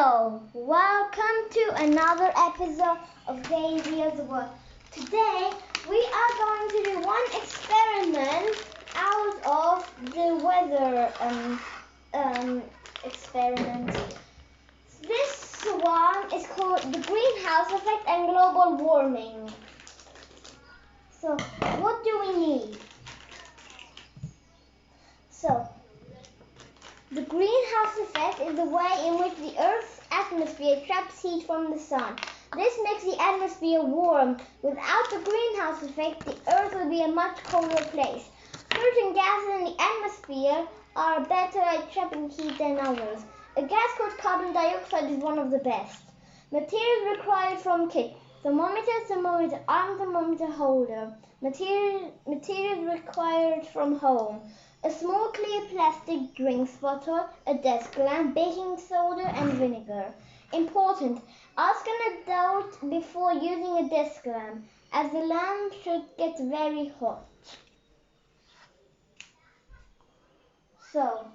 Hello, welcome to another episode of Daisy's World. Today we are going to do one experiment out of the weather experiment. This one is called the greenhouse effect and global warming. So what do we need? So the greenhouse effect is the way in which the Earth's atmosphere traps heat from the sun. This makes the atmosphere warm. Without the greenhouse effect, the Earth would be a much colder place. Certain gases in the atmosphere are better at trapping heat than others. A gas called carbon dioxide is one of the best. Materials required from kit: thermometer, arm thermometer holder. Materials required from home: a small clear plastic drinks bottle, a desk lamp, baking soda and vinegar. Important: ask an adult before using a desk lamp, as the lamp should get very hot. So,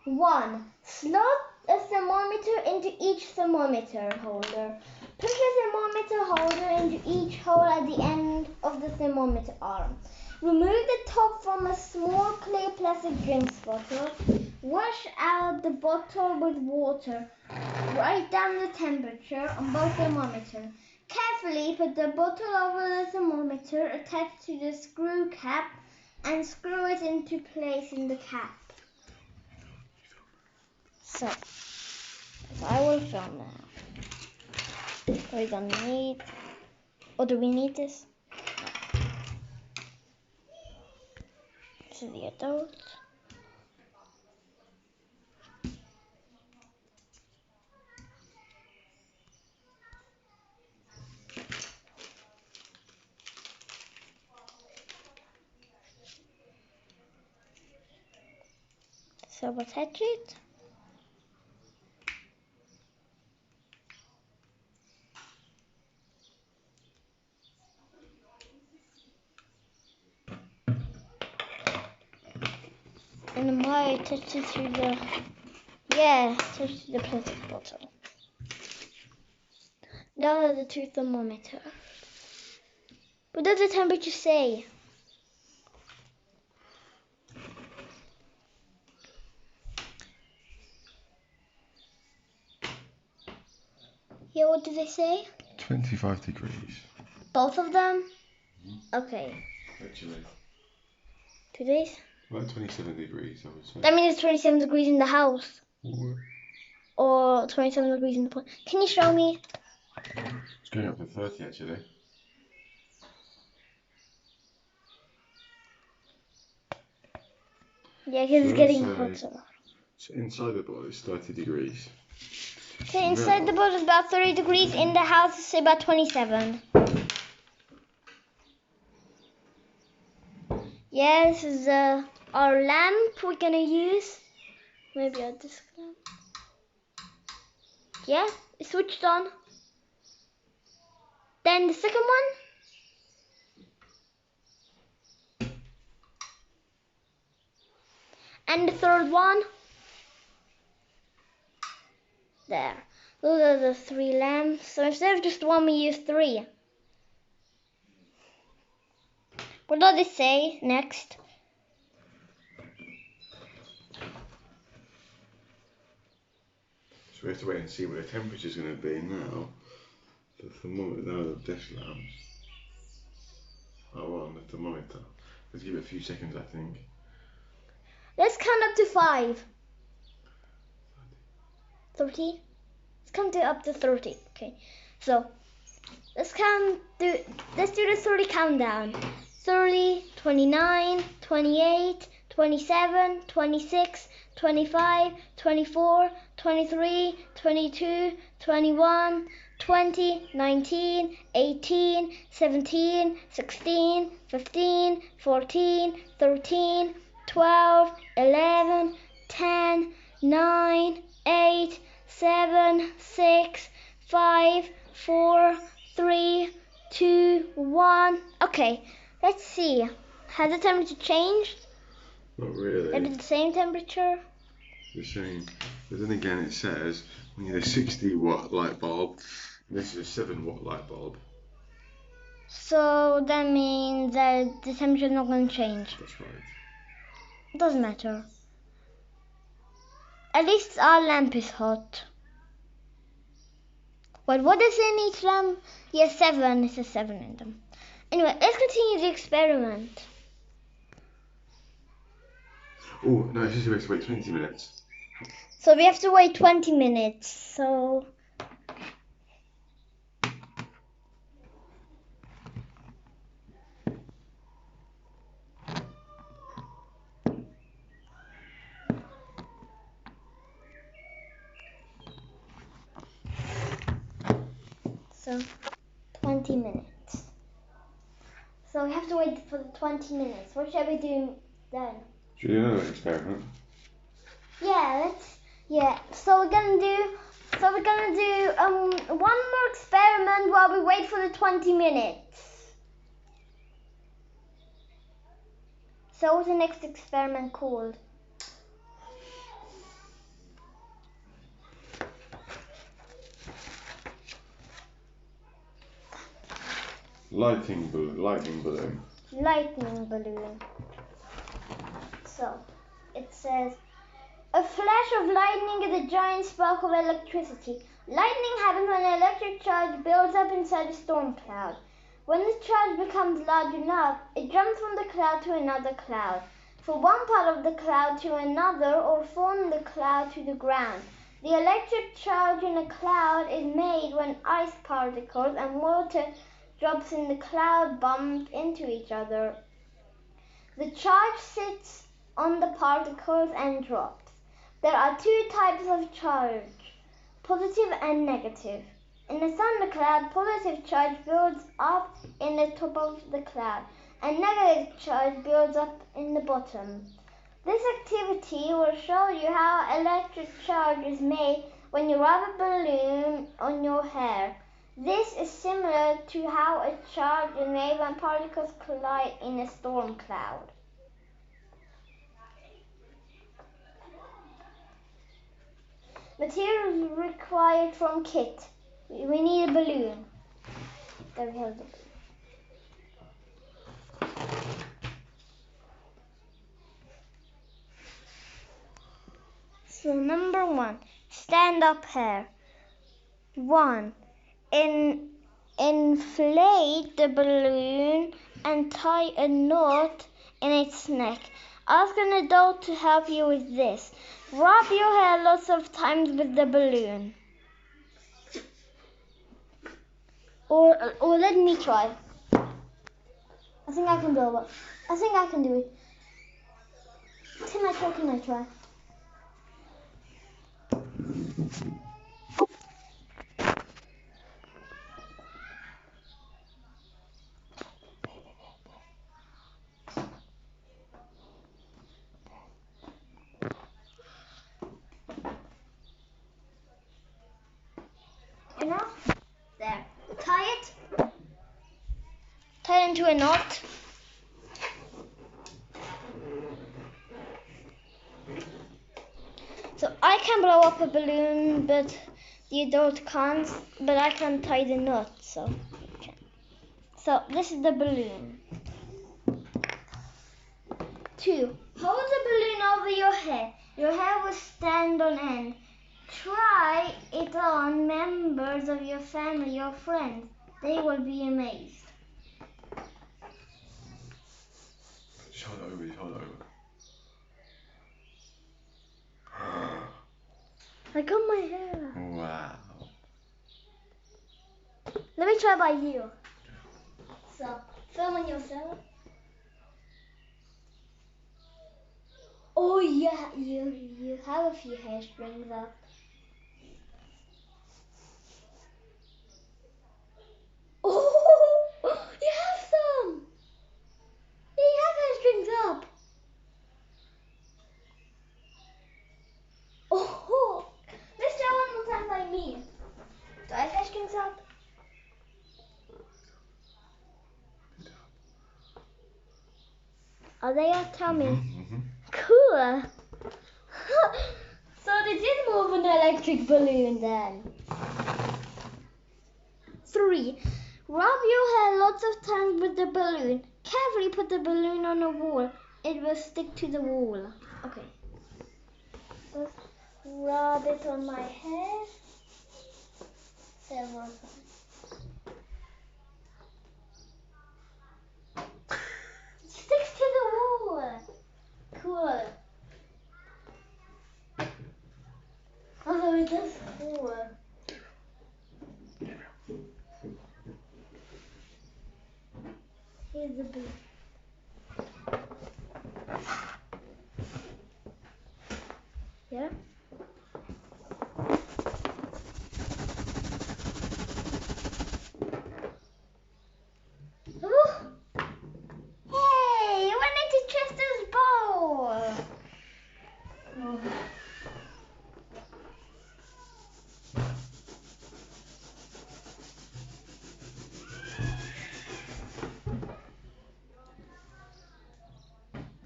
1. Slot a thermometer into each thermometer holder. Push a thermometer holder into each hole at the end of the thermometer arm. Remove the top from a small clear plastic drinks bottle. Wash out the bottle with water. Write down the temperature on both thermometers. Carefully put the bottle over the thermometer attached to the screw cap and screw it into place in the cap. So I will film now. We're gonna need, or do we need this? To the adult. So attach it. And I attach it to the, attach to the plastic bottle. Now are the two thermometers. What does the temperature say? Yeah, what do they say? 25 degrees. Both of them? Okay. Actually. Today's? About 27 degrees, I would say. That means it's 27 degrees in the house. What? Or 27 degrees in the point. Can you show me? It's going up to 30 actually. Yeah, because it's getting hotter. So inside the bottle it's 30 degrees. Okay, inside the bottle is about 30 degrees. In the house it's about 27. Yeah, this is our lamp we're gonna use. Maybe I'll just lamp. Yeah, it's switched on. Then the second one. And the third one. There. Those are the 3 lamps. So instead of just one, we use 3. What does it say next? So we have to wait and see what the temperature is going to be now. The thermometer, now the desk lamps are on the thermometer. Let's give it a few seconds, I think. Let's count up to 5. 30? Let's count it up to 30. Okay. So let's do the 30 countdown. 30, 29, 28, 27, 26, 25, 24, 23, 22, 21, 20, 19, 18, 17, 16, 15, 14, 13, 12, 11, 10, 9, 8, 7, 6, 5, 4, 3, 2, 1. Okay, let's see. Has the temperature changed? Not really. Is it the same temperature? The same. But then again, it says we need a 60-watt light bulb. This is a 7-watt light bulb. So that means that the temperature is not going to change. That's right. It doesn't matter. At least our lamp is hot. But what is in each lamp? Yes, 7. It says 7 in them. Anyway, let's continue the experiment. Oh, no, it's just we have to wait 20 minutes. So we have to wait 20 minutes. So So 20 minutes. So we have to wait for the 20 minutes. What shall we do then? Should we do another experiment? So we're gonna do one more experiment while we wait for the 20 minutes. So what's the next experiment called? Lightning balloon. Lightning balloon. So it says, a flash of lightning is a giant spark of electricity. Lightning happens when an electric charge builds up inside a storm cloud. When the charge becomes large enough, it jumps from the cloud to another cloud, from one part of the cloud to another, or from the cloud to the ground. The electric charge in a cloud is made when ice particles and water drops in the cloud bump into each other. The charge sits on the particles and drops. There are two types of charge, positive and negative. In a thundercloud, positive charge builds up in the top of the cloud, and negative charge builds up in the bottom. This activity will show you how electric charge is made when you rub a balloon on your hair. This is similar to how a charge is made when particles collide in a storm cloud. Materials required from kit. We need a balloon. There we have the balloon. So number 1, stand up hair. 1. Inflate the balloon and tie a knot in its neck. Ask an adult to help you with this. Rub your hair lots of times with the balloon. Or let me try. I think I can blow up. I think I can do it. Can I try? Enough? There. Tie it into a knot. So I can blow up a balloon, but the adult can't. But I can tie the knot, so. So this is the balloon. 2. Hold the balloon over your head. Your hair will stand on end. Try it on members of your family or friends. They will be amazed. Just hold it over. I got my hair. Wow. Let me try by you. So, filming yourself. Oh yeah, you have a few hair strings up. Oh, you have some. Yeah, you have hair strings up. Oh, let's try one more time by me. Do I have hair strings up? Are they up? Tell me. Mm-hmm. Cool. So they did remove an electric balloon then. 3. Rub your hair lots of times with the balloon. Carefully put the balloon on a wall. It will stick to the wall. Okay. Just rub it on my hair several times. It sticks to the wall. Cool. Although it does cool. Here's the balloon. Yeah. Ooh. Hey, I went into Chester's bowl. Oh.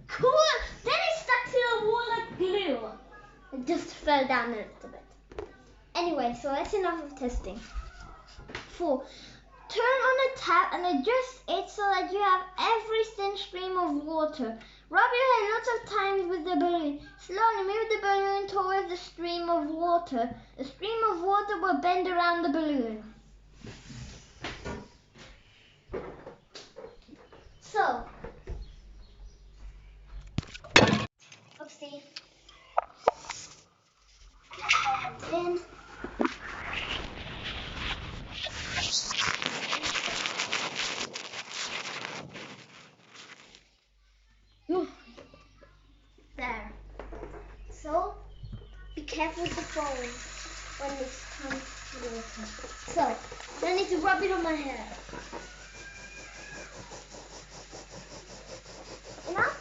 Cool. Then it stuck to the wall like glue. It just fell down a little bit. Anyway, so that's enough of testing. 4. Turn on a tap and adjust it so that you have every thin stream of water. Rub your hair lots of times with the balloon. Slowly move the balloon towards the stream of water. The stream of water will bend around the balloon. So, oopsie. In. There. So, be careful with the phone when it comes to water. So, I need to rub it on my hair. Enough?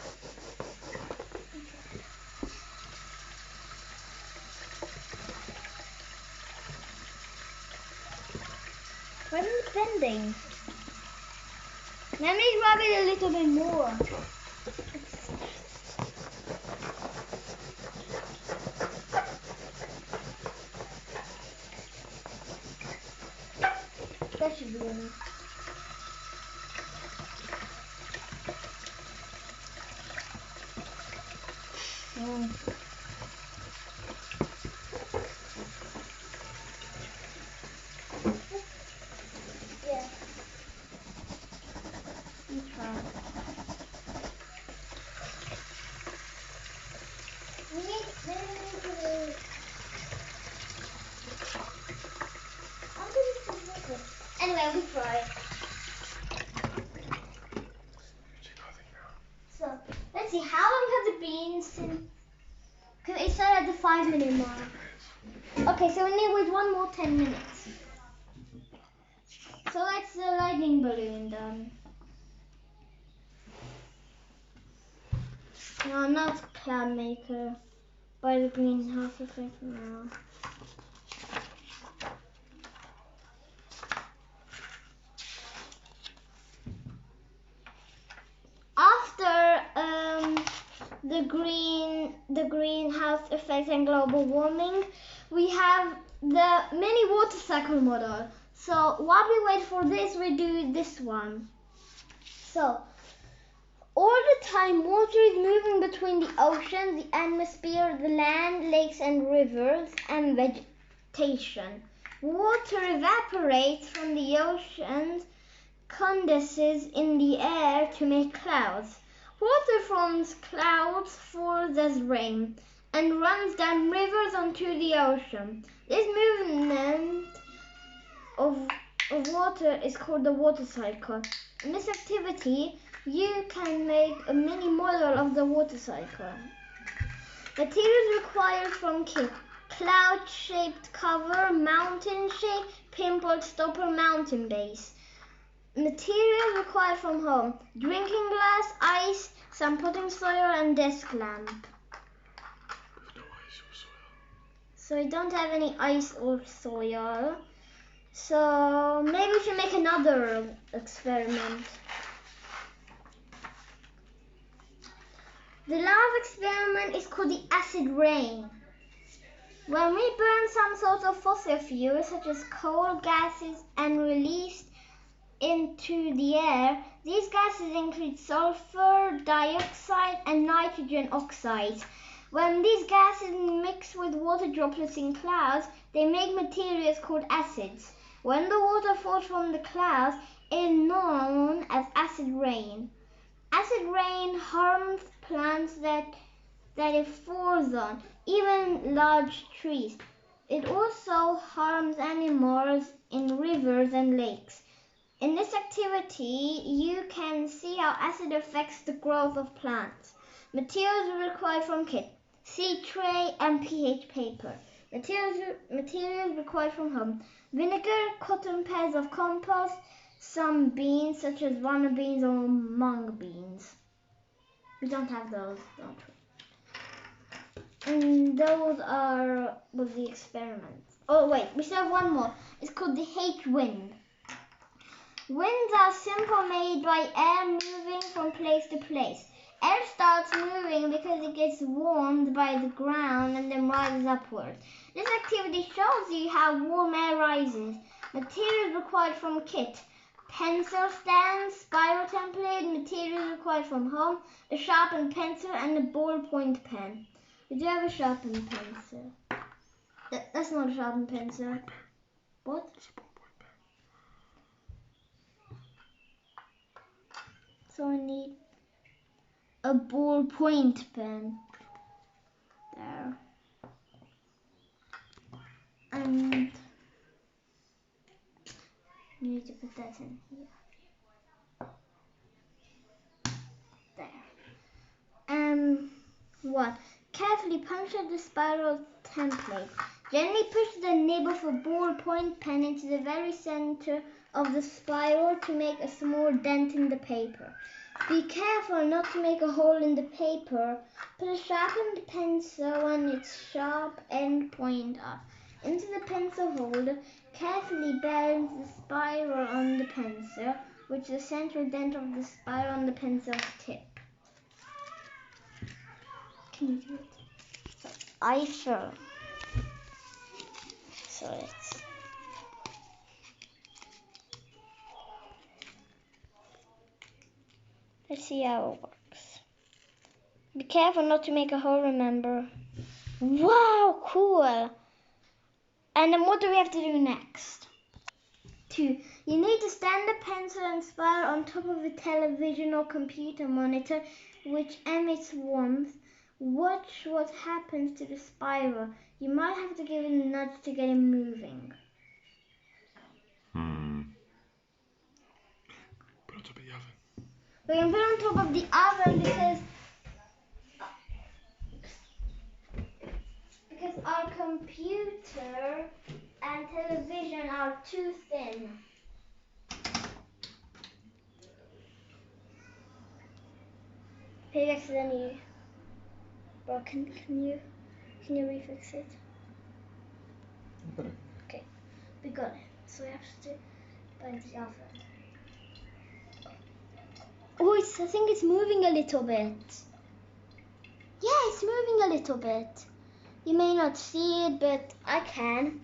Why is it bending? Let me rub it a little bit more. That should be enough. Yeah. You try. Anyway, we try. So, let's see, how long have the beans since? Because it said at the 5-minute mark. Okay, so we need wait one more 10 minutes. So that's the lightning balloon done. No, not Cloud Maker by the greenhouse effect now. After the greenhouse effect and global warming, we have the mini water cycle model. So while we wait for this, we do this one. So all the time, water is moving between the ocean, the atmosphere, the land, lakes and rivers, and vegetation. Water evaporates from the oceans, condenses in the air to make clouds. Water forms clouds, falls as rain, and runs down rivers onto the ocean. This movement of water is called the water cycle. In this activity, you can make a mini model of the water cycle. Materials required from kit: cloud-shaped cover, mountain shape, pimple stopper, mountain base. Materials required from home: drinking glass, ice, some potting soil and desk lamp. No ice or soil. So I don't have any ice or soil. So maybe we should make another experiment. The last experiment is called the acid rain. When we burn some sort of fossil fuel, such as coal, gases, and released into the air, these gases include sulfur dioxide and nitrogen oxide. When these gases mix with water droplets in clouds, they make materials called acids. When the water falls from the clouds, it is known as acid rain. Acid rain harms plants that it falls on, even large trees. It also harms animals in rivers and lakes. In this activity, you can see how acid affects the growth of plants. Materials required from kit: seed tray and pH paper. Materials required from home: vinegar, cotton pads of compost, some beans such as runner beans or mung beans. We don't have those, don't we? And those was the experiments. Oh wait, we still have one more. It's called the H wind. Winds are simply made by air moving from place to place. Air starts moving because it gets warmed by the ground and then rises upward. This activity shows you how warm air rises. Materials required from kit: pencil stands, spiral template. Materials required from home: a sharpened pencil and a ballpoint pen. We do have a sharpened pencil. That's not a sharpened pencil. What? So I need a ballpoint pen. There. And you need to put that in here. There. What? Carefully puncture the spiral template. Gently push the nib of a ballpoint pen into the very center of the spiral to make a small dent in the paper. Be careful not to make a hole in the paper. Put a sharpened pencil on its sharp end point up into the pencil holder. Carefully balance the spiral on the pencil, which is the central dent of the spiral on the pencil's tip. Can you do it? So I fill. So let's see how it works. Be careful not to make a hole, remember. Wow, cool. And then what do we have to do next? 2. You need to stand the pencil and spiral on top of a television or computer monitor which emits warmth. Watch what happens to the spiral. You might have to give it a nudge to get it moving. Put it on top of the oven. We're going to put it on top of the oven because our computer and television are too thin. Pig accidentally broken. Can you refix it? Got it. Okay, we got it. So we have to buy the oven. Oh, I think it's moving a little bit. Yeah, it's moving a little bit. You may not see it, but I can.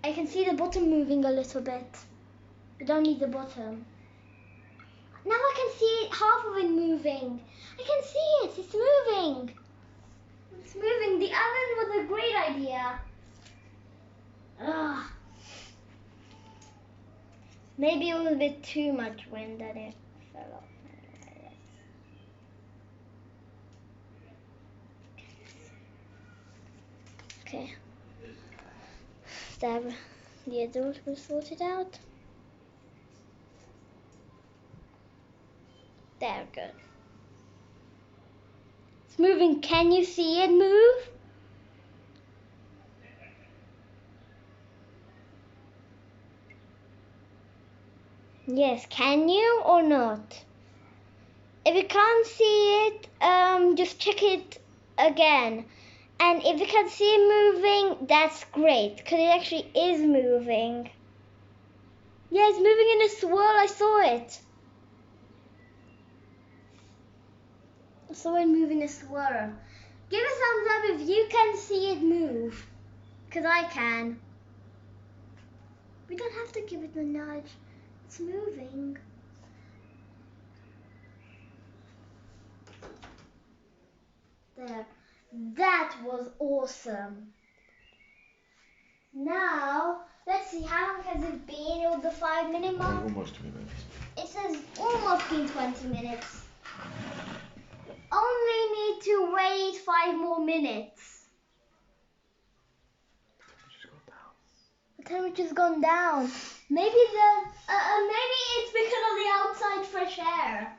I can see the bottom moving a little bit. I don't need the bottom. Now I can see half of it moving. I can see it. It's moving. It's moving. The oven was a great idea. Ugh. Maybe it was a bit too much wind that it fell off. Okay. The adult will sort it out. There, good. It's moving. Can you see it move? Yes, can you or not? If you can't see it, just check it again. And if you can see it moving, that's great, because it actually is moving. Yeah, it's moving in a swirl. I saw it. So we're moving it slower. Give a thumbs up if you can see it move. Because I can. We don't have to give it a nudge. It's moving. There. That was awesome. Now, let's see, how long has it been with the 5-minute mark? Almost 20 minutes. It says almost been 20 minutes. Only need to wait 5 more minutes. The temperature's gone down. Maybe maybe it's because of the outside fresh air.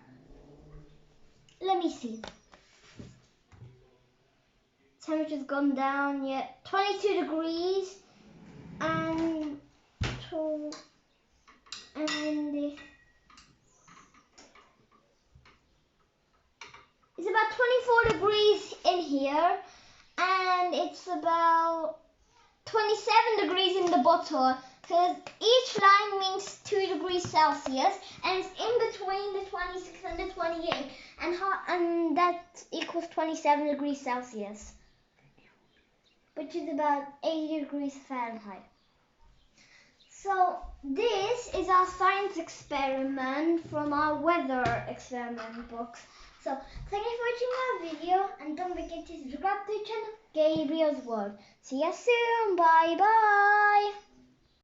Let me see. Temperature's gone down yet. 22 degrees and it's about 24 degrees in here, and it's about 27 degrees in the bottle, because each line means 2 degrees Celsius, and it's in between the 26 and the 28, and that equals 27 degrees Celsius, which is about 80 degrees Fahrenheit. So this is our science experiment from our weather experiment box. So thank you for watching our video, and don't forget to subscribe to the channel Gabriel's World. See you soon. Bye bye.